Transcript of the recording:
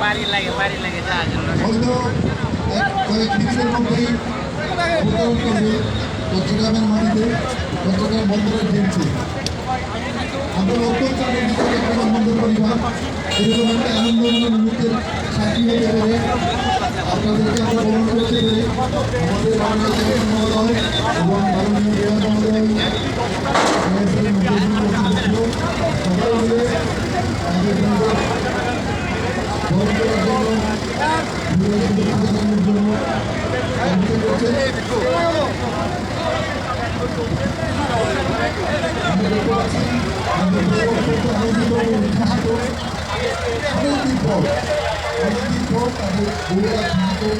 বাড়ি লাগে যাওয়ার জন্য চট্টগ্রামের মাটিতে চট্টগ্রাম বন্দরের ঘিরছে আমরা অত্যন্ত বন্দর পরিবার এরকম একটা আনন্দময় মুহূর্তের সাক্ষী হতে পারে আপনাদেরকে আমরা বরণ করতে পেরে আমাদের বাংলাদেশের মহোদয় এবং মাননীয় বিহার মহোদয় সবাই মিলে আমাদের বরণ করার জন্য অপেক্ষা করছে। অনেকদিন পর তাদের বইয়েরা এসেছে